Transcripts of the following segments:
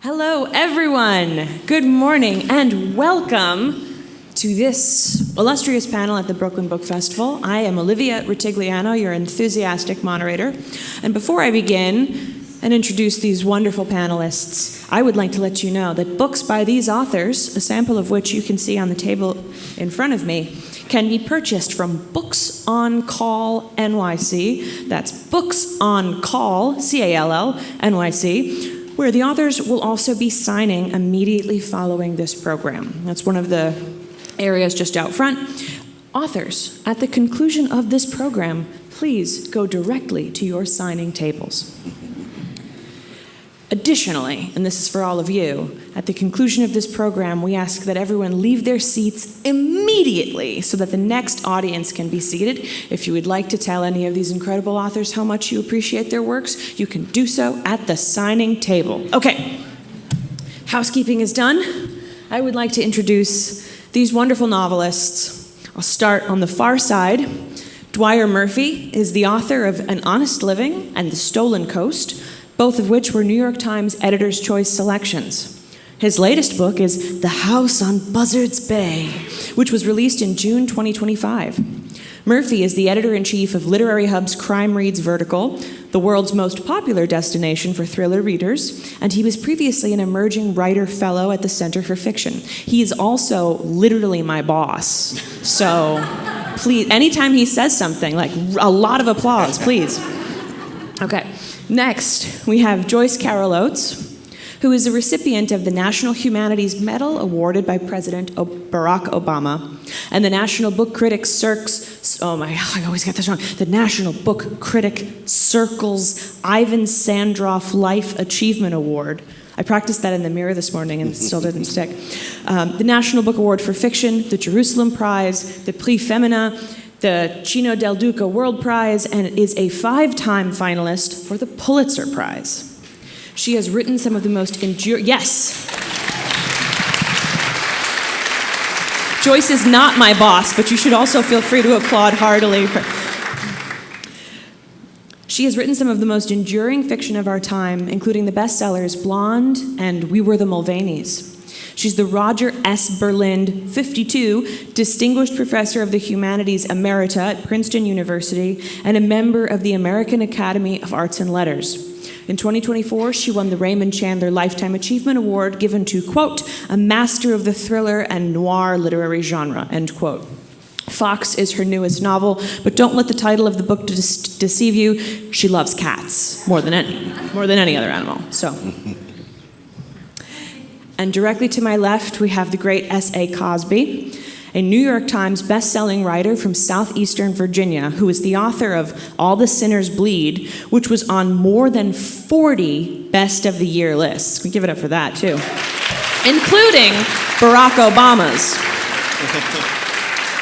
Hello, everyone. Good morning and welcome to this illustrious panel at the Brooklyn Book Festival. I am Olivia Rutigliano, your enthusiastic moderator. And before I begin and introduce these wonderful panelists, I would like to let you know that books by these authors, a sample of which you can see on the table in front of me, can be purchased from Books on Call NYC. That's Books on Call, C-A-L-L, NYC, where the authors will also be signing immediately following this program. That's one of the areas just out front. Authors, at the conclusion of this program, please go directly to your signing tables. Additionally, and this is for all of you, at the conclusion of this program, we ask that everyone leave their seats immediately so that the next audience can be seated. If you would like to tell any of these incredible authors how much you appreciate their works, you can do so at the signing table. Okay, housekeeping is done. I would like to introduce these wonderful novelists. I'll start on the far side. Dwyer Murphy is the author of An Honest Living and The Stolen Coast, both of which were New York Times Editor's Choice selections. His latest book is The House on Buzzards Bay, which was released in June 2025. Murphy is the editor-in-chief of Literary Hub's CrimeReads vertical, the world's most popular destination for thriller readers, and he was previously an emerging writer fellow at the Center for Fiction. He is also literally my boss, so please, anytime he says something, like a lot of applause, please. Okay. Next, we have Joyce Carol Oates, who is a recipient of the National Humanities Medal awarded by President Barack Obama, and the National Book Critics I always get this wrong. The National Book Critic Circle's Ivan Sandroff Life Achievement Award. I practiced that in the mirror this morning and it still didn't stick. The National Book Award for Fiction, the Jerusalem Prize, the Prix Femina, the Chino del Duca World Prize, and is a 5-time finalist for the Pulitzer Prize. She has written some of the most enduring... Yes! Joyce is not my boss, but you should also feel free to applaud heartily. She has written some of the most enduring fiction of our time, including the bestsellers Blonde and We Were the Mulvaneys. She's the Roger S. Berlind, 52, Distinguished Professor of the Humanities Emerita at Princeton University and a member of the American Academy of Arts and Letters. In 2024, she won the Raymond Chandler Lifetime Achievement Award given to, quote, a master of the thriller and noir literary genre, end quote. Fox is her newest novel, but don't let the title of the book deceive you. She loves cats more than any other animal, so... And directly to my left, we have the great S.A. Cosby, a New York Times best-selling writer from southeastern Virginia, who is the author of All the Sinners Bleed, which was on more than 40 Best of the Year lists. We give it up for that, too. Including Barack Obama's.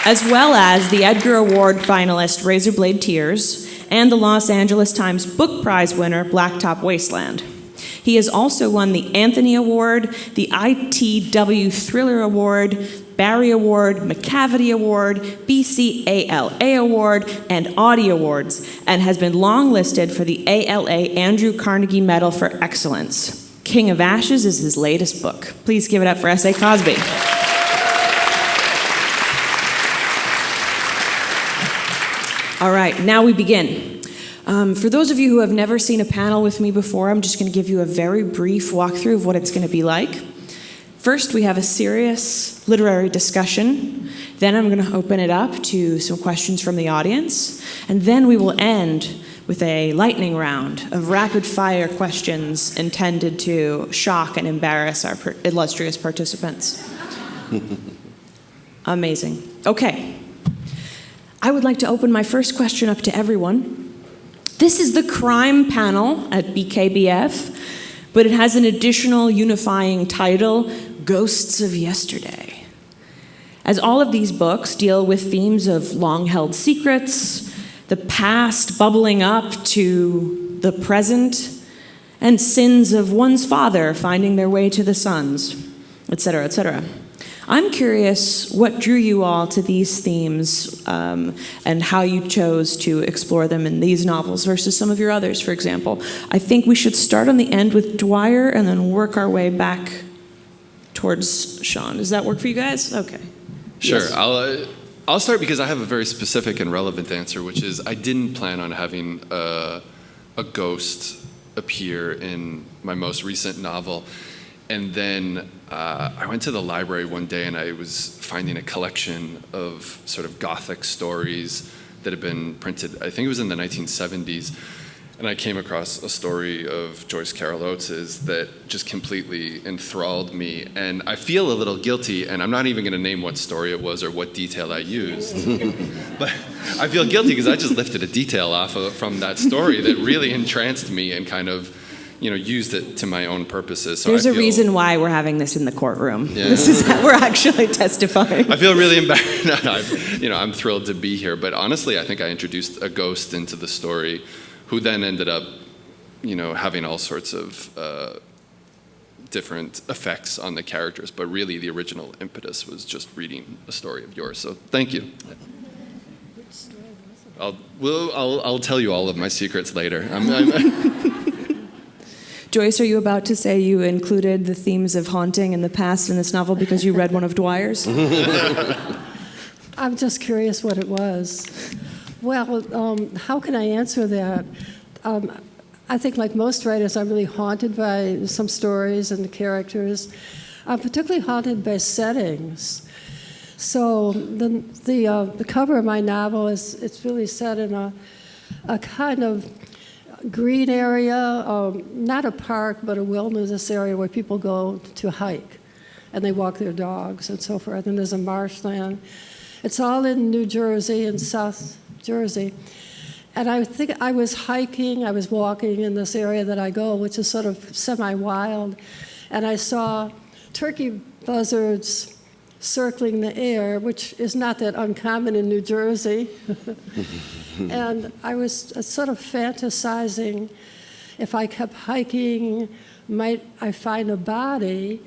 As well as the Edgar Award finalist Razorblade Tears and the Los Angeles Times Book Prize winner Blacktop Wasteland. He has also won the Anthony Award, the ITW Thriller Award, Barry Award, McCavity Award, BCALA Award, and Audie Awards, and has been longlisted for the ALA Andrew Carnegie Medal for Excellence. King of Ashes is his latest book. Please give it up for S.A. Cosby. All right, now we begin. For those of you who have never seen a panel with me before, I'm just going to give you a very brief walkthrough of what it's going to be like. First, we have a serious literary discussion. Then I'm going to open it up to some questions from the audience. And then we will end with a lightning round of rapid-fire questions intended to shock and embarrass our illustrious participants. Amazing. Okay. I would like to open my first question up to everyone. This is the crime panel at BKBF, but it has an additional unifying title, Ghosts of Yesterday. As all of these books deal with themes of long-held secrets, the past bubbling up to the present, and sins of one's father finding their way to the sons, etc., etc. I'm curious what drew you all to these themes and how you chose to explore them in these novels versus some of your others, for example. I think we should start on the end with Dwyer and then work our way back towards Sean. Does that work for you guys? Okay. Sure. Yes. I'll start because I have a very specific and relevant answer, which is I didn't plan on having a ghost appear in my most recent novel. And then I went to the library one day and I was finding a collection of sort of Gothic stories that had been printed, I think it was in the 1970s. And I came across a story of Joyce Carol Oates that just completely enthralled me. And I feel a little guilty, and I'm not even going to name what story it was or what detail I used. But I feel guilty because I just lifted a detail from that story that really entranced me and kind of, used it to my own purposes. So there's a reason why we're having this in the courtroom. Yeah. This is how we're actually testifying. I feel really embarrassed. I'm thrilled to be here. But honestly, I think I introduced a ghost into the story who then ended up, having all sorts of different effects on the characters. But really, the original impetus was just reading a story of yours. So thank you. Which story was it? I'll tell you all of my secrets later. Joyce, are you about to say you included the themes of haunting in the past in this novel because you read one of Dwyer's? I'm just curious what it was. Well, how can I answer that? I think like most writers, I'm really haunted by some stories and the characters. I'm particularly haunted by settings. So the cover of my novel it's really set in a kind of green area, not a park, but a wilderness area where people go to hike, and they walk their dogs and so forth. And there's a marshland. It's all in New Jersey and South Jersey. And I think I was walking in this area that I go, which is sort of semi-wild, and I saw turkey buzzards circling the air, which is not that uncommon in New Jersey. And I was sort of fantasizing, if I kept hiking, might I find a body?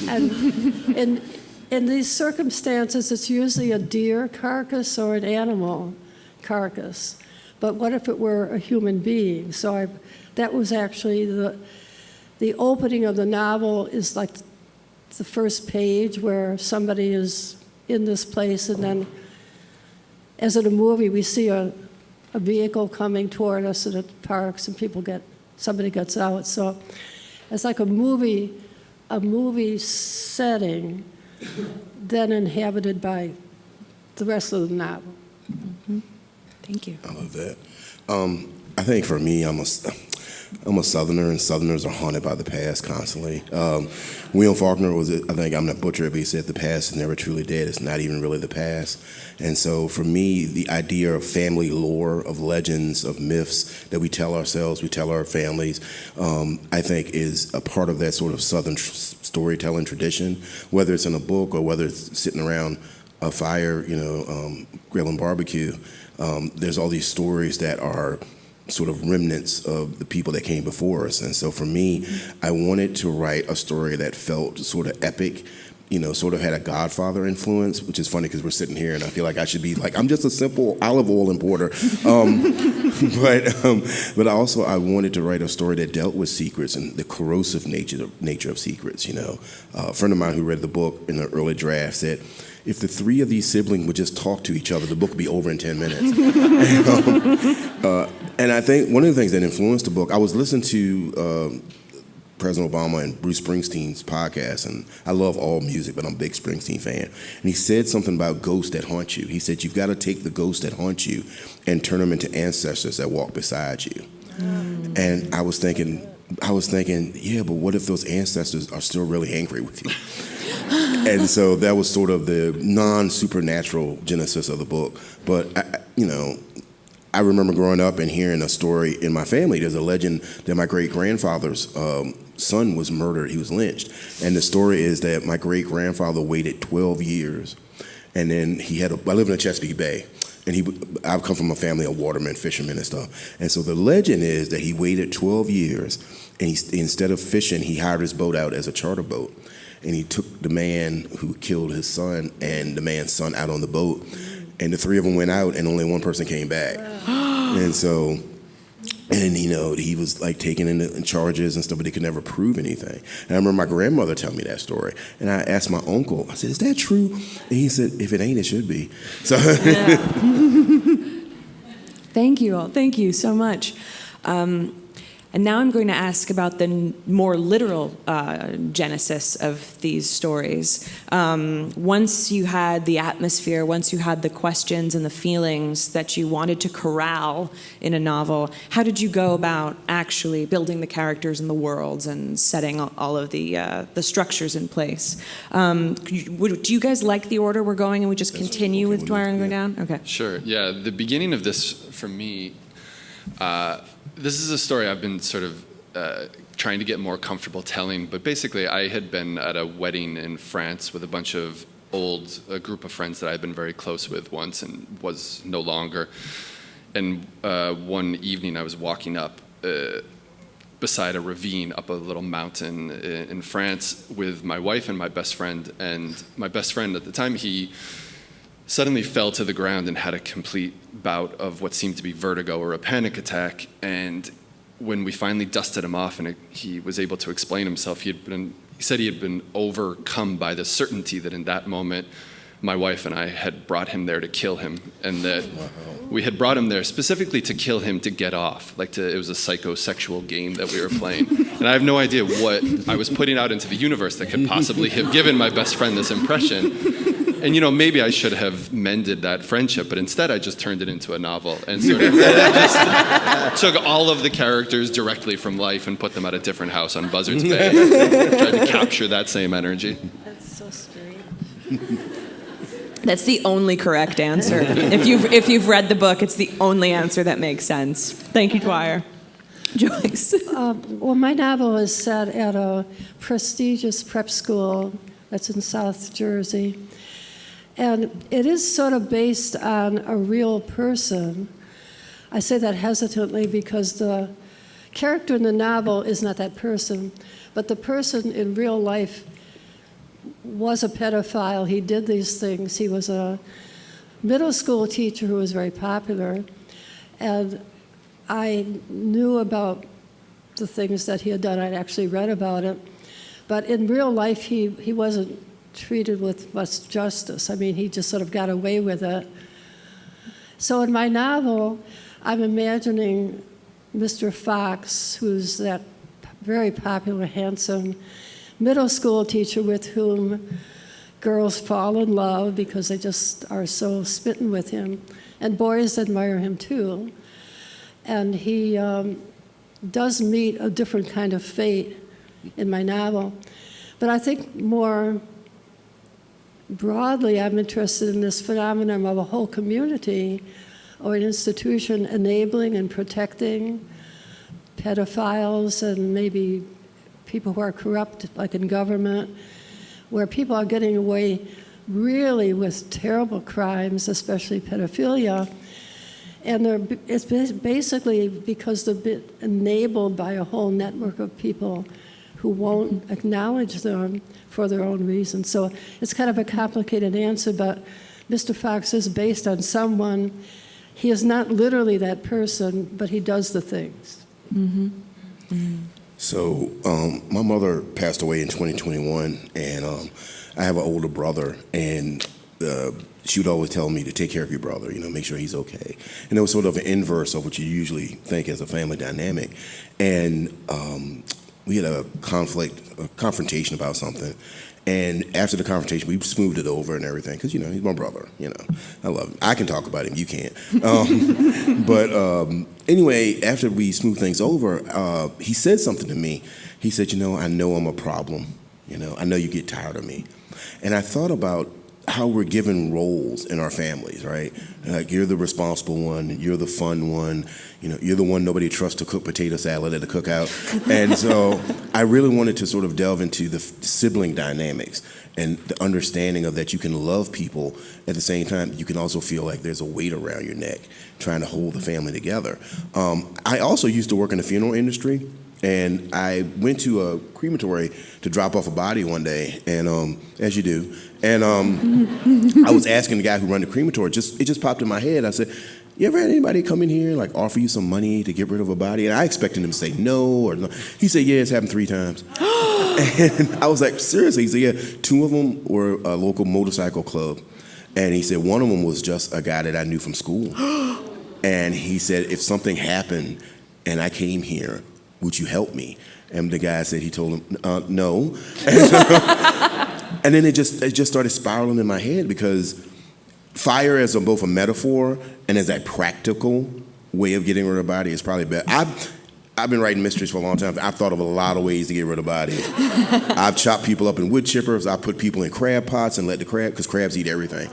And in these circumstances, it's usually a deer carcass or an animal carcass. But what if it were a human being? So that was actually the opening of the novel is like the first page where somebody is in this place, and then, as in a movie, we see a vehicle coming toward us, and it parks, and somebody gets out. So it's like a movie setting, then inhabited by the rest of the novel. Mm-hmm. Thank you. I love that. I think for me, I'm a Southerner, and Southerners are haunted by the past constantly. William Faulkner I think I'm going to butcher it, but he said the past is never truly dead. It's not even really the past. And so for me, the idea of family lore, of legends, of myths that we tell ourselves, we tell our families, I think is a part of that sort of Southern storytelling tradition, whether it's in a book or whether it's sitting around a fire, grilling barbecue. There's all these stories that are sort of remnants of the people that came before us. And so for me, I wanted to write a story that felt sort of epic, sort of had a Godfather influence, which is funny because we're sitting here and I feel like I should be like, I'm just a simple olive oil importer. But also I wanted to write a story that dealt with secrets and the corrosive nature of secrets. A friend of mine who read the book in the early draft said, if the three of these siblings would just talk to each other, the book would be over in 10 minutes. And I think one of the things that influenced the book, I was listening to President Obama and Bruce Springsteen's podcast, and I love all music, but I'm a big Springsteen fan. And he said something about ghosts that haunt you. He said, you've got to take the ghosts that haunt you and turn them into ancestors that walk beside you. And I was thinking, yeah, but what if those ancestors are still really angry with you? And so that was sort of the non-supernatural genesis of the book. But, I remember growing up and hearing a story in my family. There's a legend that my great-grandfather's son was murdered. He was lynched. And the story is that my great-grandfather waited 12 years. And then I live in the Chesapeake Bay. And I've come from a family of watermen, fishermen and stuff. And so the legend is that he waited 12 years. And instead of fishing, he hired his boat out as a charter boat. and he took the man who killed his son and the man's son out on the boat, and the three of them went out, and only one person came back. And so, and he was like taken in charges and stuff, but they could never prove anything. And I remember my grandmother telling me that story, and I asked my uncle, I said, "Is that true?" And he said, "If it ain't, it should be." So. Thank you all. Thank you so much. And now I'm going to ask about the more literal genesis of these stories. Once you had the atmosphere, once you had the questions and the feelings that you wanted to corral in a novel, how did you go about actually building the characters and the worlds and setting all of the structures in place? Do you guys like the order we're going, and we just continue with Dwyer and go down? Okay. Sure. Yeah. The beginning of this, for me, this is a story I've been sort of trying to get more comfortable telling, but basically I had been at a wedding in France with a group of friends that I had been very close with once and was no longer. And one evening I was walking up beside a ravine up a little mountain in France with my wife and my best friend. And my best friend at the time, he suddenly fell to the ground and had a complete bout of what seemed to be vertigo or a panic attack. And when we finally dusted him off and he was able to explain himself, he said he had been overcome by the certainty that in that moment my wife and I had brought him there to kill him, and that we had brought him there specifically to kill him to get off. It was a psychosexual game that we were playing. And I have no idea what I was putting out into the universe that could possibly have given my best friend this impression. And, maybe I should have mended that friendship, but instead I just turned it into a novel and sort of just took all of the characters directly from life and put them at a different house on Buzzards Bay. Tried to capture that same energy. That's so strange. That's the only correct answer. If you've read the book, it's the only answer that makes sense. Thank you, Dwyer. Joyce. Well, my novel is set at a prestigious prep school that's in South Jersey. And it is sort of based on a real person. I say that hesitantly because the character in the novel is not that person, but the person in real life was a pedophile. He did these things. He was a middle school teacher who was very popular. And I knew about the things that he had done. I'd actually read about it. But in real life, he wasn't treated with much justice. I mean, he just sort of got away with it. So in my novel, I'm imagining Mr. Fox, who's that very popular, handsome middle school teacher with whom girls fall in love because they just are so smitten with him. And boys admire him too. And he does meet a different kind of fate in my novel. But I think more broadly, I'm interested in this phenomenon of a whole community or an institution enabling and protecting pedophiles and maybe people who are corrupt, like in government, where people are getting away really with terrible crimes, especially pedophilia. And it's basically because they've been enabled by a whole network of people who won't acknowledge them for their own reasons. So it's kind of a complicated answer, but Mr. Fox is based on someone. He is not literally that person, but he does the things. Mm-hmm. Mm-hmm. So my mother passed away in 2021, and I have an older brother, and she would always tell me to take care of your brother, make sure he's okay. And it was sort of an inverse of what you usually think as a family dynamic. And we had a confrontation about something. And after the confrontation, we smoothed it over and everything, because, he's my brother, I love him. I can talk about him, you can't. But anyway, after we smoothed things over, he said something to me. He said, I know I'm a problem. I know you get tired of me. And I thought about how we're given roles in our families, right? Like, you're the responsible one, you're the fun one, you're the one nobody trusts to cook potato salad at a cookout. And so I really wanted to sort of delve into the sibling dynamics and the understanding of that you can love people at the same time. You can also feel like there's a weight around your neck trying to hold the family together. I also used to work in the funeral industry. And I went to a crematory to drop off a body one day, and as you do. And I was asking the guy who ran the crematory. It just popped in my head. I said, "You ever had anybody come in here and like offer you some money to get rid of a body?" And I expected him to say no or no. He said, "Yeah, it's happened 3 times." And I was like, "Seriously?" He said, "Yeah, 2 of them were a local motorcycle club." And he said one of them was just a guy that I knew from school. And he said, "If something happened and I came here, would you help me?" And the guy said, he told him, "No." And then it just started spiraling in my head, because fire as both a metaphor and as a practical way of getting rid of a body is probably better. I've been writing mysteries for a long time. I've thought of a lot of ways to get rid of bodies. I've chopped people up in wood chippers. I put people in crab pots and let the crab, because crabs eat everything.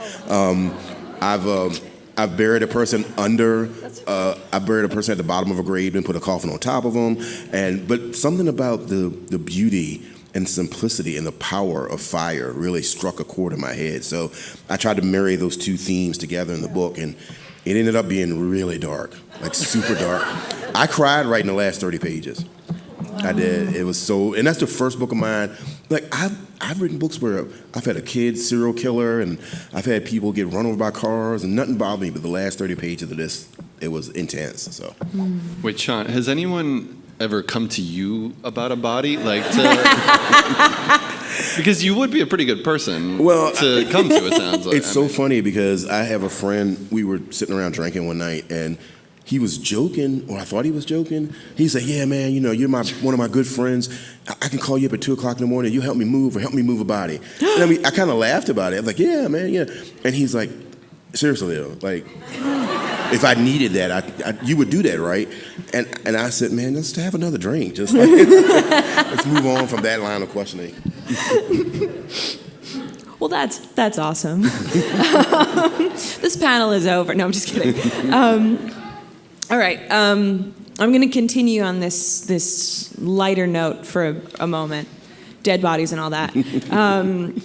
I've buried a person under. I buried a person at the bottom of a grave and put a coffin on top of them. But something about the beauty and simplicity and the power of fire really struck a chord in my head. So I tried to marry those 2 themes together in the book, and it ended up being really dark, like super dark. I cried writing the last 30 pages. I did. It was so, and that's the first book of mine. Like I've written books where I've had a kid serial killer, and I've had people get run over by cars, and nothing bothered me. But the last 30 pages of this, it was intense. So. Wait, Sean, has anyone ever come to you about a body, because you would be a pretty good person to come to, it sounds like. It's so funny, because I have a friend, we were sitting around drinking one night, and he was joking, or I thought he was joking. He said, "Yeah, man, you're one of my good friends. I can call you up at 2 o'clock in the morning. You help me move a body." And I kind of laughed about it. I'm like, "Yeah, man, yeah." And he's like, "Seriously, though, like, if I needed that, you would do that, right?" And I said, "Man, let's have another drink. Just like, let's move on from that line of questioning." Well, that's awesome. This panel is over. No, I'm just kidding. All right. I'm going to continue on this lighter note for a moment. Dead bodies and all that.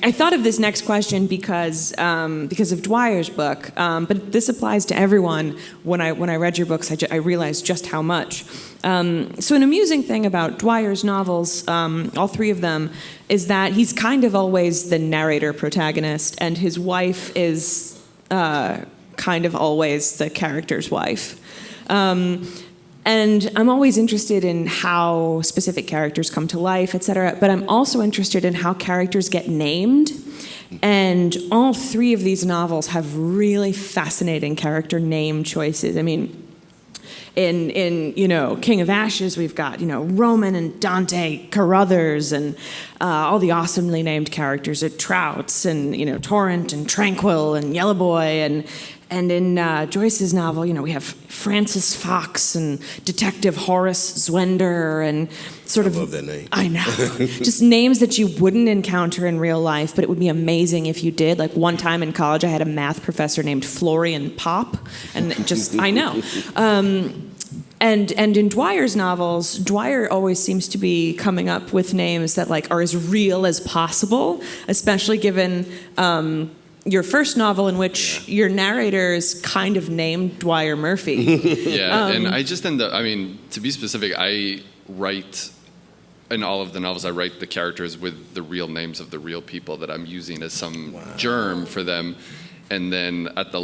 I thought of this next question because of Dwyer's book, but this applies to everyone. When I read your books, I realized just how much. So an amusing thing about Dwyer's novels, all 3 of them, is that he's kind of always the narrator protagonist, and his wife is kind of always the character's wife. And I'm always interested in how specific characters come to life, et cetera, but I'm also interested in how characters get named. And all 3 of these novels have really fascinating character name choices. I mean, in King of Ashes, we've got, Roman and Dante Carruthers, and all the awesomely named characters at Trouts, and, Torrent and Tranquil and Yellow Boy, and in Joyce's novel, we have Francis Fox and Detective Horace Zwender, and I love that name. I know. Just names that you wouldn't encounter in real life, but it would be amazing if you did. Like one time in college, I had a math professor named Florian Pop, and I know. And in Dwyer's novels, Dwyer always seems to be coming up with names that are as real as possible, especially given your first novel, in which your narrator is kind of named Dwyer Murphy. Yeah, and I just end up, to be specific, I write, in all of the novels, I write the characters with the real names of the real people that I'm using as some germ for them. And then at the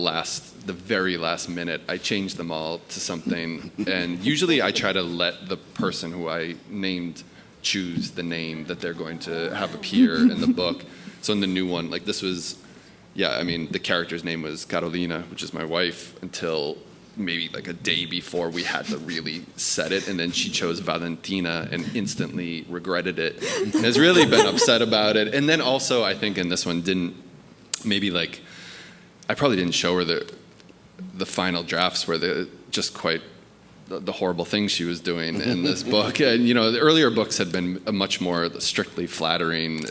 very last minute, I change them all to something. And usually I try to let the person who I named choose the name that they're going to have appear in the book. So in the new one, this was, the character's name was Carolina, which is my wife, until maybe a day before we had to really set it. And then she chose Valentina and instantly regretted it. And has really been upset about it. And then also, I think in this one, I probably didn't show her the final drafts where the horrible things she was doing in this book. And, the earlier books had been a much more strictly flattering,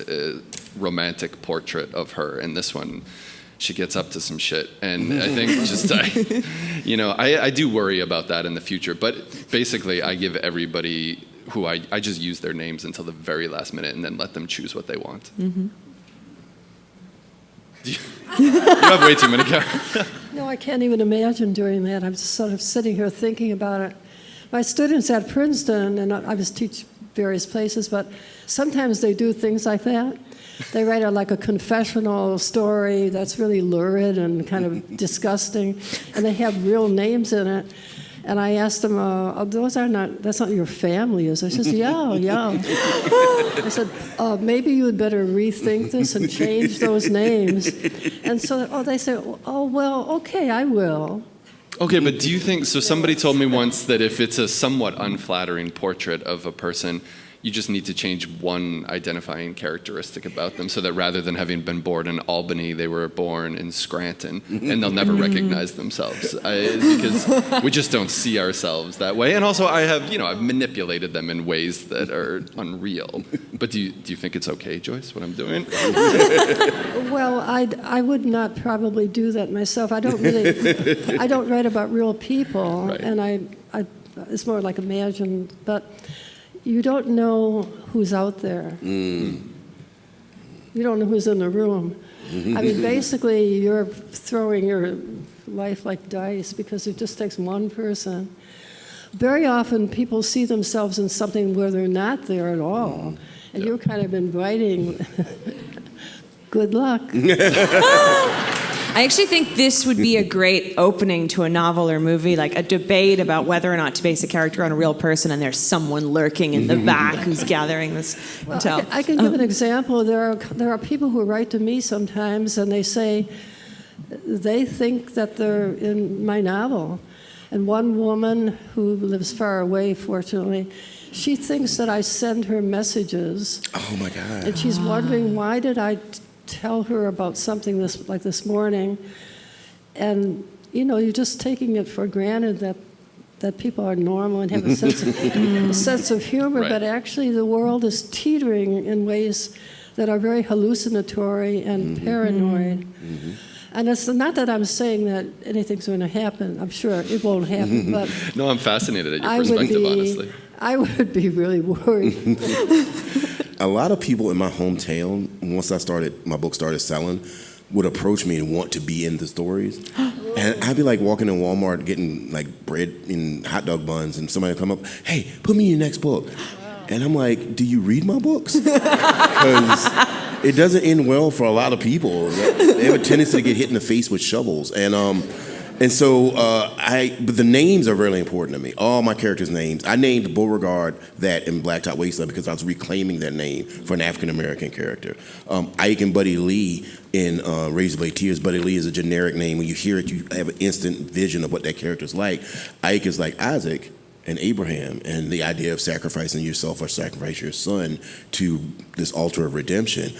romantic portrait of her. And this one, she gets up to some shit. And I think I do worry about that in the future. But basically, I give everybody who I just use their names until the very last minute and then let them choose what they want. Mm-hmm. You have way too many characters. No, I can't even imagine doing that. I'm just sort of sitting here thinking about it. My students at Princeton, and I just teach various places, but sometimes they do things like that. They write like a confessional story that's really lurid and kind of disgusting, and they have real names in it. And I asked them, that's not your family, is it? She says, yeah. I said, maybe you had better rethink this and change those names. And so, they say, oh, well, okay, I will. Okay, but do you think, so somebody told me once that if it's a somewhat unflattering portrait of a person, you just need to change one identifying characteristic about them so that rather than having been born in Albany, they were born in Scranton, and they'll never recognize themselves because we just don't see ourselves that way. And also I've manipulated them in ways that are unreal. But do you think it's okay, Joyce, what I'm doing? Well, I would not probably do that myself. I don't write about real people, Right. and it's more like imagined, but you don't know who's out there. You don't know who's in the room. I mean, basically, you're throwing your life like dice because it just takes one person. Very often, people see themselves in something where they're not there at all, and you're kind of inviting. Good luck. I actually think this would be a great opening to a novel or movie, like a debate about whether or not to base a character on a real person, and there's someone lurking in the back who's gathering this intel. I can give an example. There are people who write to me sometimes, and they say they think that they're in my novel. And one woman who lives far away, fortunately, she thinks that I send her messages. Oh my God. And she's wondering, why did I tell her about something this morning? And, you're just taking it for granted that people are normal and have a sense of humor, Right. but actually the world is teetering in ways that are very hallucinatory and paranoid. And it's not that I'm saying that anything's going to happen. I'm sure it won't happen, but No, I'm fascinated at your perspective, honestly. I would be really worried. A lot of people in my hometown, once my book started selling, would approach me and want to be in the stories. And I'd be like walking in Walmart getting like bread and hot dog buns, and somebody would come up, hey, put me in your next book. And I'm like, do you read my books? Because it doesn't end well for a lot of people. They have a tendency to get hit in the face with shovels. And so but the names are really important to me. All my characters' names. I named Beauregard that in Blacktop Wasteland because I was reclaiming that name for an African-American character. Ike and Buddy Lee in Razorblade Tears. Buddy Lee is a generic name. When you hear it, you have an instant vision of what that character's like. Ike is like Isaac and Abraham, and the idea of sacrificing yourself or sacrifice your son to this altar of redemption.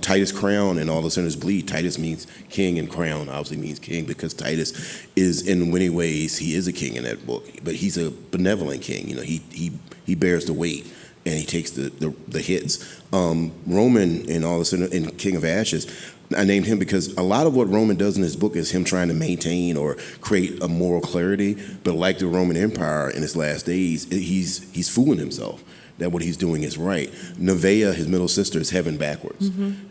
Titus Crown and All the Sinners Bleed. Titus means king, and Crown obviously means king because Titus is, in many ways, he is a king in that book, but he's a benevolent king. He bears the weight and he takes the hits. Roman in All the Sinners and King of Ashes. I named him because a lot of what Roman does in his book is him trying to maintain or create a moral clarity. But like the Roman Empire in its last days, he's fooling himself that what he's doing is right. Nevaeh, his middle sister, is heaven backwards.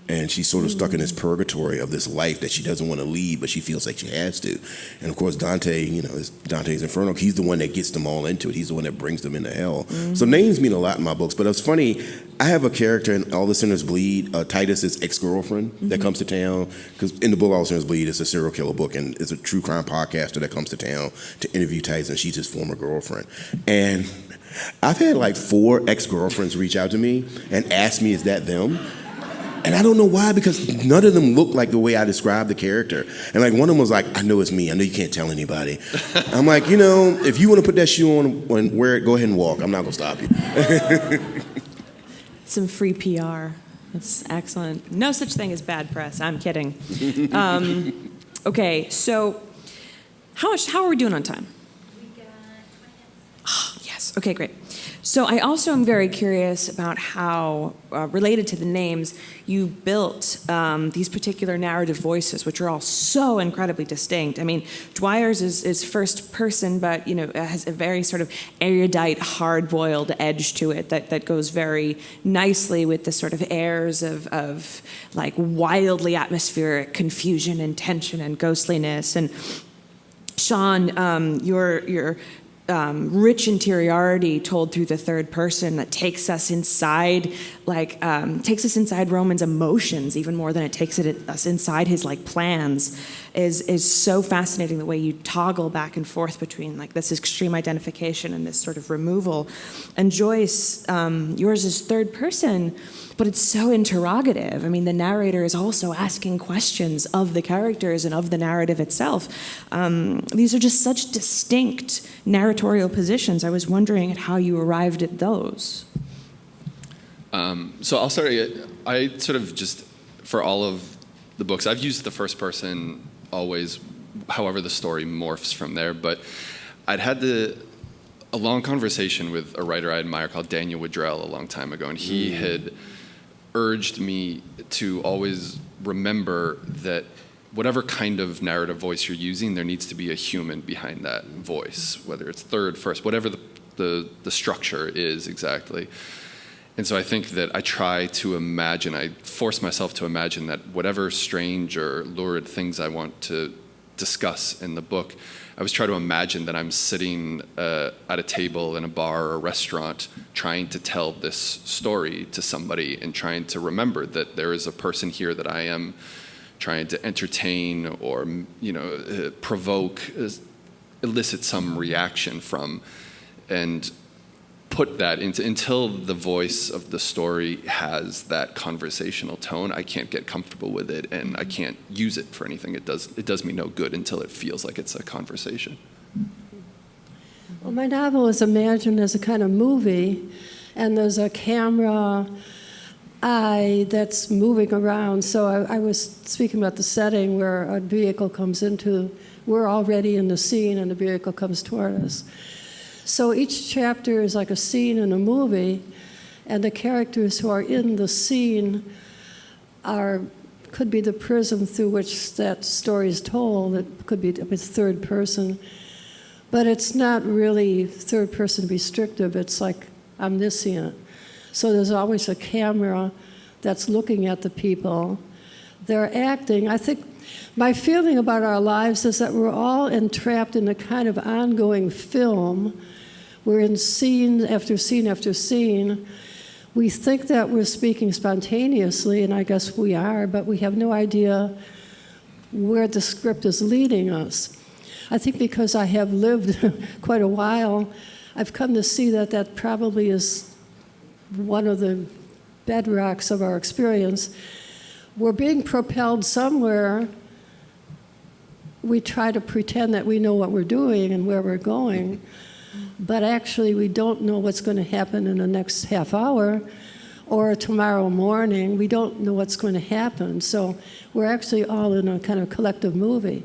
And she's sort of stuck in this purgatory of this life that she doesn't want to lead, but she feels like she has to. And of course, Dante, is Dante's Inferno. He's the one that gets them all into it. He's the one that brings them into hell. So names mean a lot in my books. But it's funny, I have a character in All the Sinners Bleed, Titus's ex-girlfriend that comes to town. Because in the book, All the Sinners Bleed, it's a serial killer book, and it's a true crime podcaster that comes to town to interview Titus, and she's his former girlfriend. And I've had like 4 ex-girlfriends reach out to me and ask me, is that them? And I don't know why, because none of them look like the way I described the character. And like one of them was like, I know it's me. I know you can't tell anybody. I'm like, if you want to put that shoe on and wear it, go ahead and walk. I'm not going to stop you. Some free PR. That's excellent. No such thing as bad press. I'm kidding. Okay, so how are we doing on time? We got 20 minutes. Oh, yes. Okay, great. So I also am very curious about how, related to the names, you built these particular narrative voices, which are all so incredibly distinct. I mean, Dwyer's is first person, but has a very sort of erudite, hard-boiled edge to it that goes very nicely with the sort of airs of like wildly atmospheric confusion and tension and ghostliness. And Sean, your rich interiority told through the third person that takes us inside, takes us inside Roman's emotions even more than it takes us inside his plans, is so fascinating. The way you toggle back and forth between this extreme identification and this sort of removal. And Joyce, yours is third person, but it's so interrogative. I mean, the narrator is also asking questions of the characters and of the narrative itself. These are just such distinct narratorial positions. I was wondering at how you arrived at those. So I'll start. I sort of just, for all of the books, I've used the first person always, however the story morphs from there. But I'd had a long conversation with a writer I admire called Daniel Woodrell a long time ago, and he had urged me to always remember that whatever kind of narrative voice you're using, there needs to be a human behind that voice, whether it's third, first, whatever the structure is exactly. And so I think that I try to imagine, I force myself to imagine that whatever strange or lurid things I want to discuss in the book, I was trying to imagine that I'm sitting at a table in a bar or a restaurant trying to tell this story to somebody and trying to remember that there is a person here that I am trying to entertain or, provoke, elicit some reaction from, and put that into, until the voice of the story has that conversational tone, I can't get comfortable with it, and I can't use it for anything. It does me no good until it feels like it's a conversation. Well, my novel is imagined as a kind of movie, and there's a camera eye that's moving around. So I was speaking about the setting where a vehicle comes into, we're already in the scene, and the vehicle comes toward us. So each chapter is like a scene in a movie, and the characters who are in the scene could be the prism through which that story is told. It could be third person, but it's not really third person restrictive. It's like omniscient. So there's always a camera that's looking at the people. They're acting. I think my feeling about our lives is that we're all entrapped in a kind of ongoing film. We're in scene after scene after scene. We think that we're speaking spontaneously, and I guess we are, but we have no idea where the script is leading us. I think because I have lived quite a while, I've come to see that that probably is one of the bedrocks of our experience. We're being propelled somewhere. We try to pretend that we know what we're doing and where we're going, but actually we don't know what's going to happen in the next half hour or tomorrow morning. We don't know what's going to happen. So we're actually all in a kind of collective movie.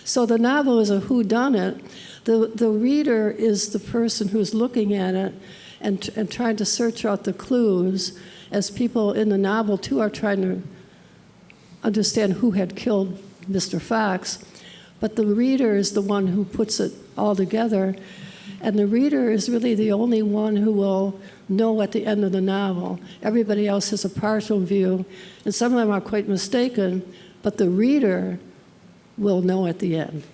So the novel is a whodunit. The reader is the person who's looking at it and trying to search out the clues, as people in the novel too are trying to understand who had killed Mr. Fox. But the reader is the one who puts it all together. And the reader is really the only one who will know at the end of the novel. Everybody else has a partial view, and some of them are quite mistaken, but the reader will know at the end.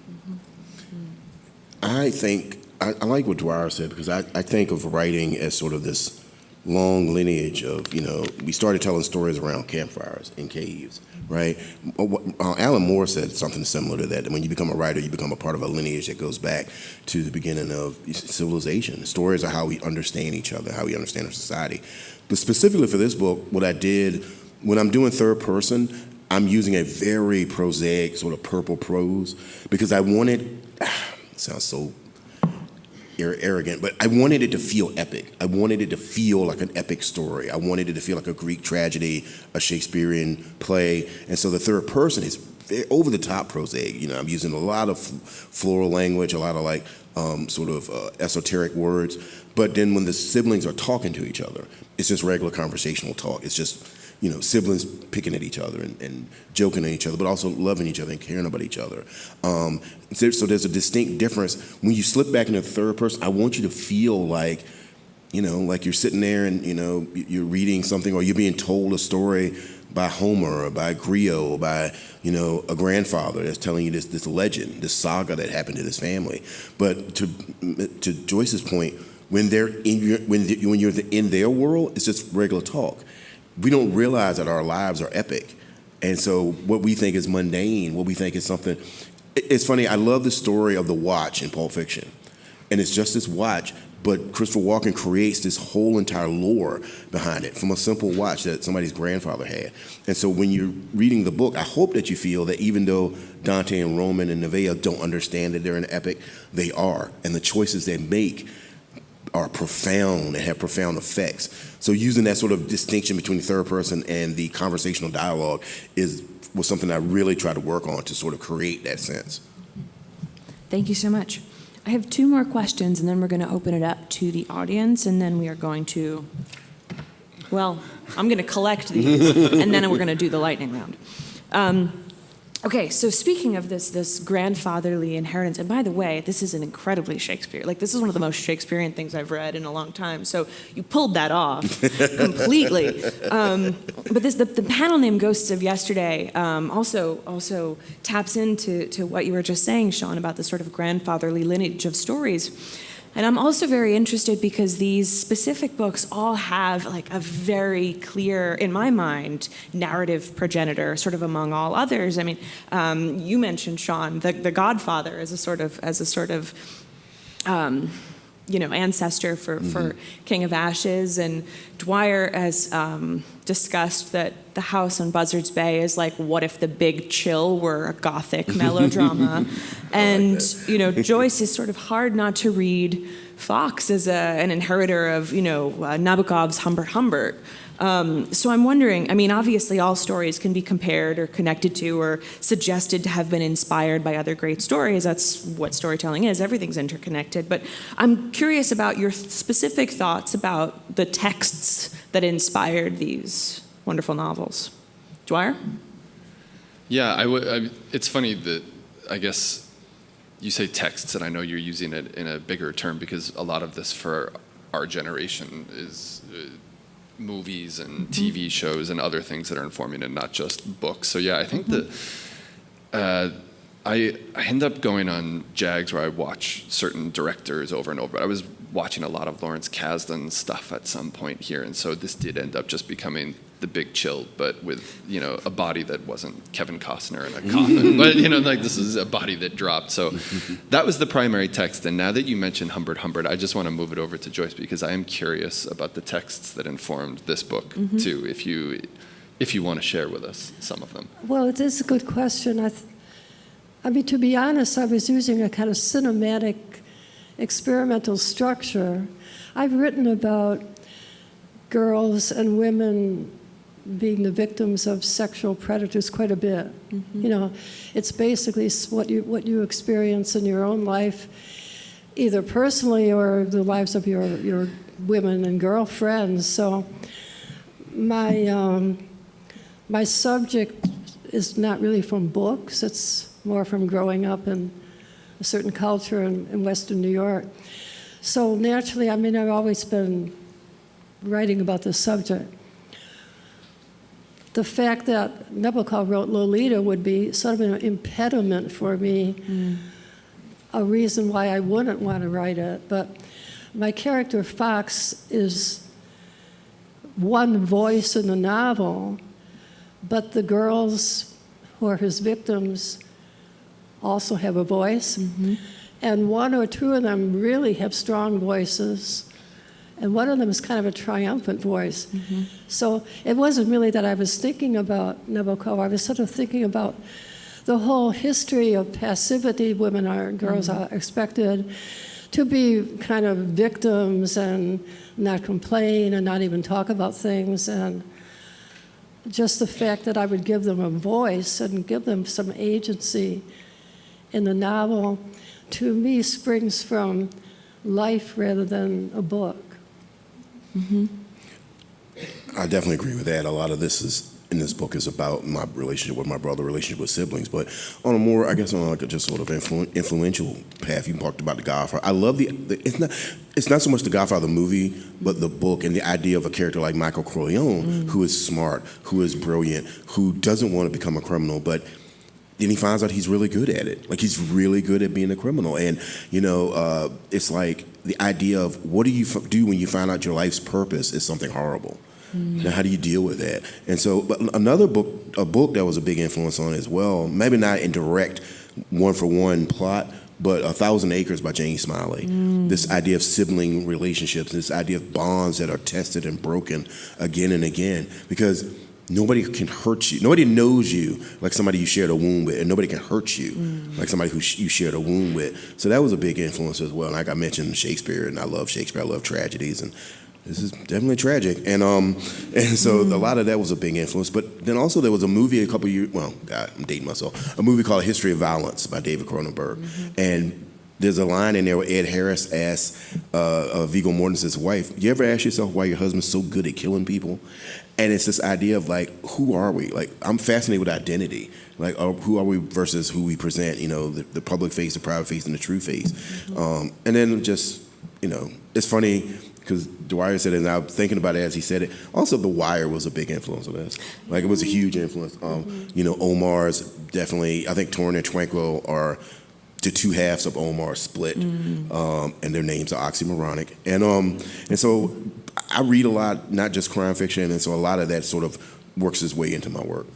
I think, I like what Dwyer said, because I think of writing as sort of this long lineage of, we started telling stories around campfires in caves, right? Alan Moore said something similar to that when you become a writer, you become a part of a lineage that goes back to the beginning of civilization. Stories are how we understand each other, how we understand our society. But specifically for this book, what I did, when I'm doing third person, I'm using a very prosaic sort of purple prose, because I wanted, it sounds so arrogant, but I wanted it to feel epic. I wanted it to feel like an epic story. I wanted it to feel like a Greek tragedy, a Shakespearean play. And so the third person is over the top prosaic. I'm using a lot of floral language, a lot of esoteric words. But then when the siblings are talking to each other, it's just regular conversational talk. It's just, siblings picking at each other and joking at each other, but also loving each other and caring about each other. So there's a distinct difference. When you slip back into the third person, I want you to feel like, like you're sitting there and, you're reading something or you're being told a story, by Homer or by Griot or by, a grandfather that's telling you this legend, this saga that happened to this family. But to Joyce's point, when you're in their world, it's just regular talk. We don't realize that our lives are epic. And so what we think is mundane, what we think is something. It's funny, I love the story of the watch in Pulp Fiction. And it's just this watch, but Christopher Walken creates this whole entire lore behind it from a simple watch that somebody's grandfather had. And so when you're reading the book, I hope that you feel that even though Dante and Roman and Nevaeh don't understand that they're an epic, they are. And the choices they make are profound and have profound effects. So using that sort of distinction between the third person and the conversational dialogue was something I really tried to work on to sort of create that sense. Thank you so much. I have 2 more questions, and then we're going to open it up to the audience, and then we are going to, I'm going to collect these, and then we're going to do the lightning round. Okay, so speaking of this grandfatherly inheritance, and by the way, this is an incredibly Shakespeare. This is one of the most Shakespearean things I've read in a long time. So you pulled that off completely. But the panel named Ghosts of Yesterday also taps into what you were just saying, Sean, about the sort of grandfatherly lineage of stories. And I'm also very interested because these specific books all have a very clear, in my mind, narrative progenitor, sort of among all others. I mean, you mentioned, Sean, the Godfather as a sort of ancestor for King of Ashes, and Dwyer has discussed that the house on Buzzards Bay is what if the Big Chill were a gothic melodrama. And Joyce is sort of hard not to read Fox as an inheritor of Nabokov's Humbert Humbert. So I'm wondering, obviously all stories can be compared or connected to or suggested to have been inspired by other great stories. That's what storytelling is. Everything's interconnected. But I'm curious about your specific thoughts about the texts that inspired these wonderful novels. Dwyer? Yeah, it's funny that I guess you say texts, and I know you're using it in a bigger term because a lot of this for our generation is movies and TV shows and other things that are informing it, not just books. So yeah, I think that I end up going on jags where I watch certain directors over and over. I was watching a lot of Lawrence Kasdan stuff at some point here, and so this did end up just becoming The Big Chill, but with a body that wasn't Kevin Costner in a coffin. But this is a body that dropped. So that was the primary text. And now that you mentioned Humbert Humbert, I just want to move it over to Joyce because I am curious about the texts that informed this book too. If you want to share with us some of them. Well, it is a good question. To be honest, I was using a kind of cinematic experimental structure. I've written about girls and women being the victims of sexual predators quite a bit. It's basically what you experience in your own life, either personally or the lives of your women and girlfriends. So my subject is not really from books. It's more from growing up in a certain culture in Western New York. So naturally, I've always been writing about this subject. The fact that Nabokov wrote Lolita would be sort of an impediment for me, a reason why I wouldn't want to write it. But my character Fox is one voice in the novel, but the girls who are his victims also have a voice. And one or two of them really have strong voices. And one of them is kind of a triumphant voice. So it wasn't really that I was thinking about Nabokov. I was sort of thinking about the whole history of passivity. Girls are expected to be kind of victims and not complain and not even talk about things. And just the fact that I would give them a voice and give them some agency in the novel, to me, springs from life rather than a book. I definitely agree with that. A lot of this is in this book is about my relationship with my brother, relationship with siblings. But on a more, I guess, on like a just sort of influential path, you talked about The Godfather. I love it's not so much The Godfather movie, but the book and the idea of a character like Michael Corleone, who is smart, who is brilliant, who doesn't want to become a criminal, but then he finds out he's really good at it. Like, he's really good at being a criminal. And, it's like the idea of what do you do when you find out your life's purpose is something horrible? Now, how do you deal with that? And so, but another book, a book that was a big influence on it as well, maybe not in direct one-for-one plot, but 1,000 Acres by Jane Smiley. This idea of sibling relationships, this idea of bonds that are tested and broken again and again, because nobody can hurt you. Nobody knows you like somebody you shared a womb with, and nobody can hurt you like somebody who you shared a womb with. So that was a big influence as well. Like I mentioned Shakespeare, and I love Shakespeare. I love tragedies, and this is definitely tragic. And so a lot of that was a big influence. But then also there was a movie a couple years, well, God, I'm dating myself, a movie called History of Violence by David Cronenberg. And there's a line in there where Ed Harris asks Viggo Mortensen's wife, you ever ask yourself why your husband's so good at killing people? And it's this idea of like, who are we? Like, I'm fascinated with identity. Like, who are we versus who we present, the public face, the private face, and the true face. And then just, it's funny because Dwyer said it, and I'm thinking about it as he said it. Also, The Wire was a big influence on this. Like, it was a huge influence. Omar's definitely, I think Torrin and Tranquil are the two halves of Omar split, and their names are oxymoronic. And so I read a lot, not just crime fiction, and so a lot of that sort of works its way into my work.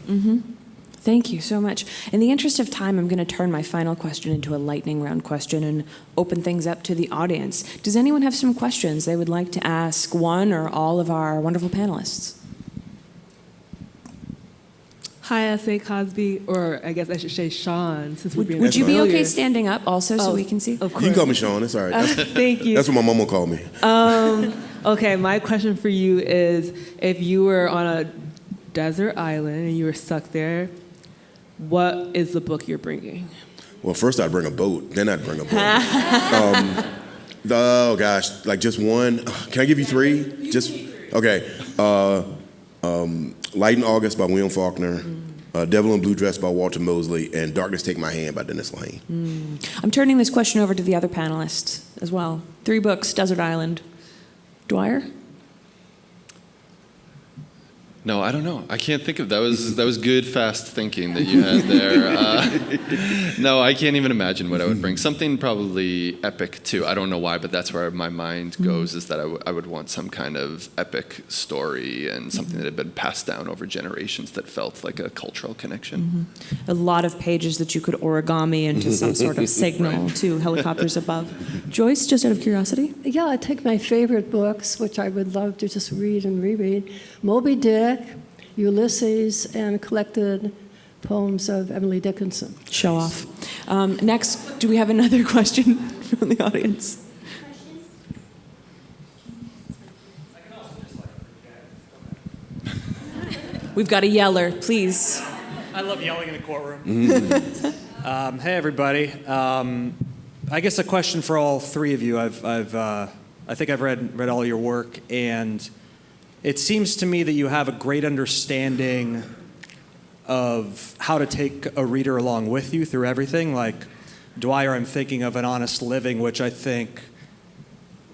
Thank you so much. In the interest of time, I'm going to turn my final question into a lightning round question and open things up to the audience. Does anyone have some questions they would like to ask one or all of our wonderful panelists? Hi, S.A. Cosby, or I guess I should say Sean, since we're being Would you be familiar. okay standing up also so we can see? Of course. You can call me Sean, it's all right. Thank you. That's what my mama called me. Okay, my question for you is, if you were on a desert island and you were stuck there, what is the book you're bringing? Well, first I'd bring a boat, then I'd bring a boat. Oh gosh, like just one. Can I give you three? Just okay. Light in August by William Faulkner, Devil in Blue Dress by Walter Mosley, and Darkness Take My Hand by Dennis Lane. I'm turning this question over to the other panelists as well. 3 books, Desert Island. Dwyer? No, I don't know. I can't think of that. Was good, fast thinking that you had there. No, I can't even imagine what I would bring. Something probably epic too. I don't know why, but that's where my mind goes. Is that I would want some kind of epic story and something that had been passed down over generations that felt like a cultural connection. A lot of pages that you could origami into some sort of signal to helicopters above. Joyce, just out of curiosity? Yeah, I take my favorite books, which I would love to just read and reread. Moby Dick, Ulysses, and collected poems of Emily Dickinson. Show off. Next, do we have another question from the audience? We've got a yeller, please. I love yelling in the courtroom. Hey, everybody. I guess a question for all three of you. I think I've read all your work, and it seems to me that you have a great understanding of how to take a reader along with you through everything. Like Dwyer, I'm thinking of An Honest Living, which I think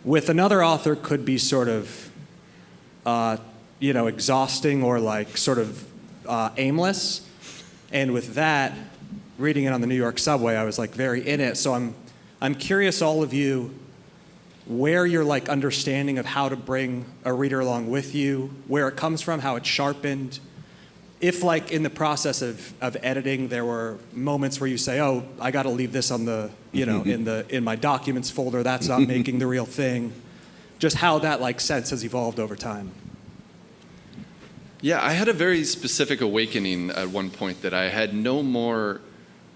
with another author could be sort of, exhausting or like sort of aimless. And with that, reading it on the New York subway, I was like very in it. So I'm curious, all of you, where your like understanding of how to bring a reader along with you, where it comes from, how it's sharpened. If like in the process of editing, there were moments where you say, oh, I got to leave this on the, in my documents folder, that's not making the real thing. Just how that like sense has evolved over time. Yeah, I had a very specific awakening at one point that I had no more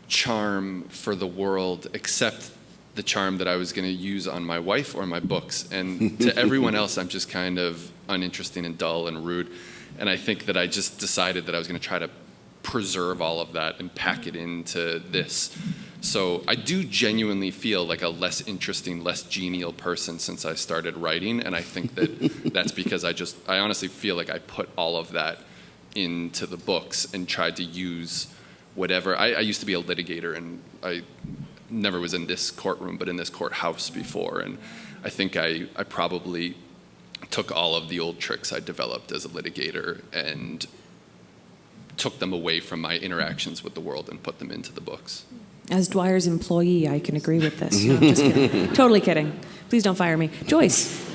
charm for the world except the charm that I was going to use on my wife or my books. And to everyone else, I'm just kind of uninteresting and dull and rude. And I think that I just decided that I was going to try to preserve all of that and pack it into this. So I do genuinely feel like a less interesting, less genial person since I started writing. And I think that that's because I honestly feel like I put all of that into the books and tried to use whatever. I used to be a litigator, and I never was in this courtroom, but in this courthouse before. And I think I probably took all of the old tricks I developed as a litigator and took them away from my interactions with the world and put them into the books. As Dwyer's employee, I can agree with this. No, I'm just kidding. Totally kidding. Please don't fire me. Joyce.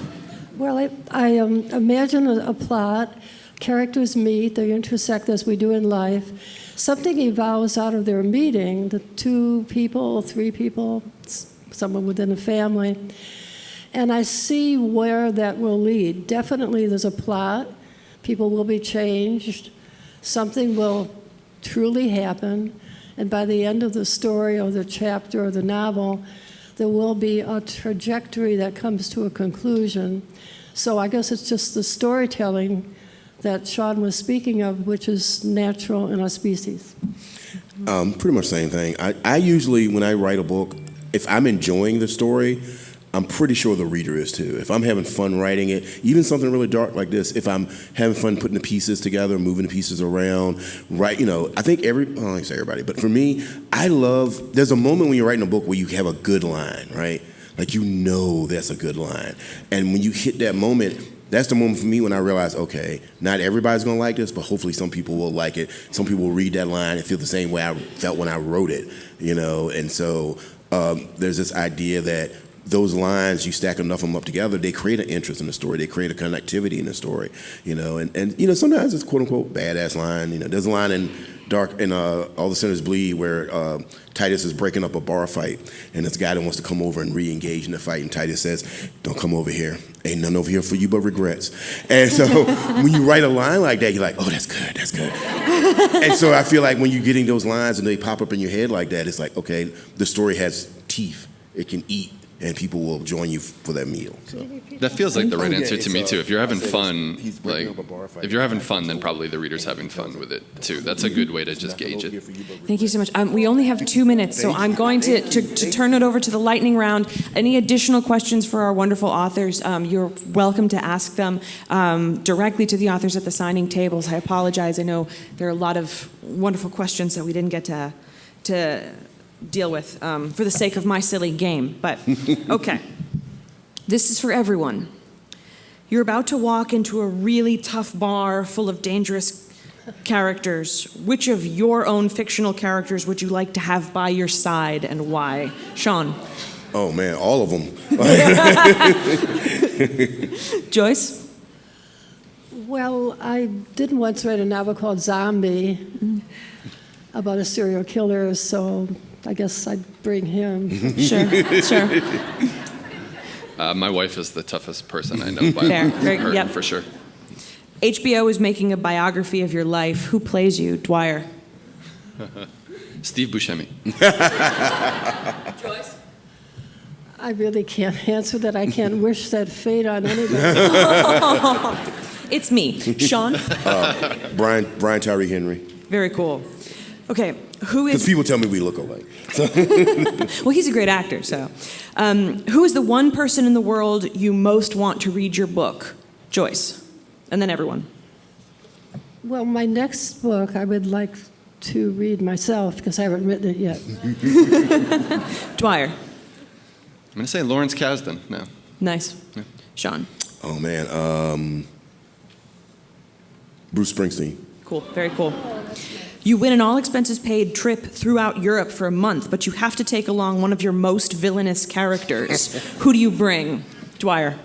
Well, I imagine a plot, characters meet, they intersect as we do in life. Something evolves out of their meeting, the 2 people, 3 people, someone within a family. And I see where that will lead. Definitely there's a plot. People will be changed. Something will truly happen. And by the end of the story or the chapter or the novel, there will be a trajectory that comes to a conclusion. So I guess it's just the storytelling that Sean was speaking of, which is natural in our species. Pretty much the same thing. I usually, when I write a book, if I'm enjoying the story, I'm pretty sure the reader is too. If I'm having fun writing it, even something really dark like this, if I'm having fun putting the pieces together, moving the pieces around, right, I think I don't say everybody, but for me, there's a moment when you're writing a book where you have a good line, right? Like that's a good line. And when you hit that moment, that's the moment for me when I realize, okay, not everybody's gonna like this, but hopefully some people will like it. Some people will read that line and feel the same way I felt when I wrote it, And so there's this idea that those lines, you stack enough of them up together, they create an interest in the story. They create a connectivity in the story, And sometimes it's quote unquote badass line. There's a line in All the Sinners Bleed where Titus is breaking up a bar fight, and this guy that wants to come over and re-engage in the fight, and Titus says, "Don't come over here. Ain't none over here for you but regrets." And so when you write a line like that, you're like, "Oh, that's good. That's good." And so I feel like when you're getting those lines and they pop up in your head like that, it's like, okay, the story has teeth. It can eat. And people will join you for that meal. So. That feels like the right Oh, yeah, answer to me too. If you're having fun, he's breaking up a bar fight. if you're having fun, then probably the reader's having fun with it too. That's a good way to just gauge it. Thank you so much. We only have 2 minutes, so I'm going to turn it over to the lightning round. Any additional questions for our wonderful authors, you're welcome to ask them directly to the authors at the signing tables. I apologize. I know there are a lot of wonderful questions that we didn't get to deal with for the sake of my silly game. But, okay. This is for everyone. You're about to walk into a really tough bar full of dangerous characters. Which of your own fictional characters would you like to have by your side and why? Sean. Oh, man, all of them. Joyce? Well, I did once write a novel called Zombie about a serial killer, so I guess I'd bring him. Sure. My wife is the toughest person I know by Fair. Yep. for sure. HBO is making a biography of your life. Who plays you? Dwyer. Steve Buscemi. Joyce? I really can't answer that. I can't wish that fate on anybody. It's me. Sean? Brian Tyree Henry. Very cool. Okay, who Because is... people tell me we look alike. Well, he's a great actor, so. Who is the one person in the world you most want to read your book? Joyce. And then everyone. Well, my next book I would like to read myself because I haven't written it yet. Dwyer. I'm going to say Lawrence Kasdan now. Nice. Yeah. Sean. Oh, man. Bruce Springsteen. Cool, very cool. You win an all-expenses-paid trip throughout Europe for a month, but you have to take along one of your most villainous characters. Who do you bring? Dwyer.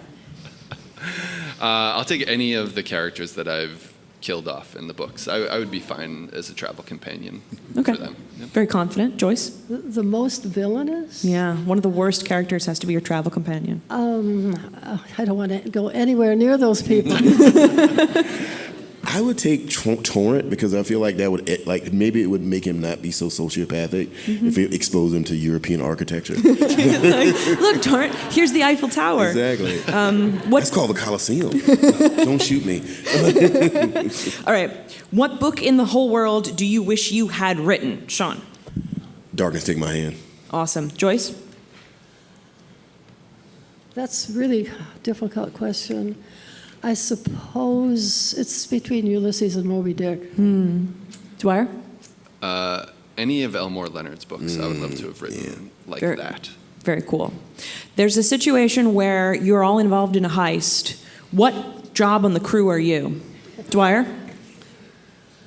I'll take any of the characters that I've killed off in the books. I would be fine as a travel companion Okay. for them. Yep. Very confident. Joyce? The most villainous? Yeah, one of the worst characters has to be your travel companion. I don't want to go anywhere near those people. I would take Torrent because I feel like that would maybe it would make him not be so sociopathic if it exposed him to European architecture. Look, Torrent, here's the Eiffel Tower. Exactly. That's called the Colosseum. Don't shoot me. All right. What book in the whole world do you wish you had written? Sean. Darkness Take My Hand. Awesome. Joyce? That's really a difficult question. I suppose it's between Ulysses and Moby Dick. Dwyer? Any of Elmore Leonard's books, I would love to have written like Very- that. Very cool. There's a situation where you're all involved in a heist. What job on the crew are you? Dwyer?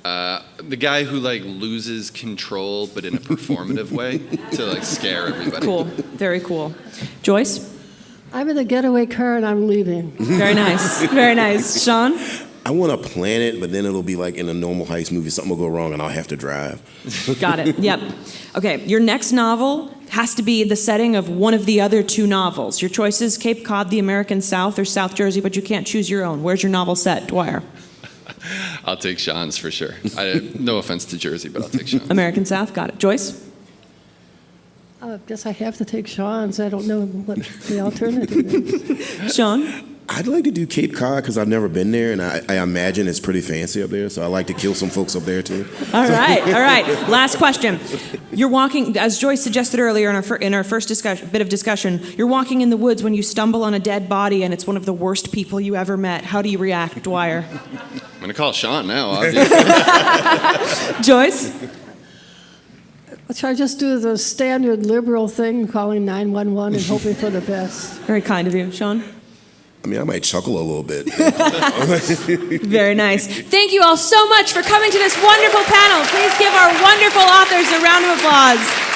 The guy who like loses control, but in a performative way to like scare everybody. Cool. Very cool. Joyce? I'm in the getaway car and I'm leaving. Very nice. Very nice. Sean? I want to plan it, but then it'll be like in a normal heist movie, something will go wrong and I'll have to drive. Got it. Yep. Okay, your next novel has to be the setting of one of the other two novels. Your choices, Cape Cod, the American South, or South Jersey, but you can't choose your own. Where's your novel set, Dwyer? I'll take Sean's for sure. No offense to Jersey, but I'll take Sean's. American South, got it. Joyce? I guess I have to take Sean's. I don't know what the alternative is. Sean? I'd like to do Cape Cod because I've never been there, and I imagine it's pretty fancy up there, so I like to kill some folks up there too. All right. Last question. You're walking, as Joyce suggested earlier in our first bit of discussion, you're walking in the woods when you stumble on a dead body and it's one of the worst people you ever met. How do you react, Dwyer? I'm gonna call Sean now, obviously. Joyce? Should I just do the standard liberal thing, calling 911 and hoping for the best? Very kind of you. Sean? I mean, I might chuckle a little bit. Very nice. Thank you all so much for coming to this wonderful panel. Please give our wonderful authors a round of applause.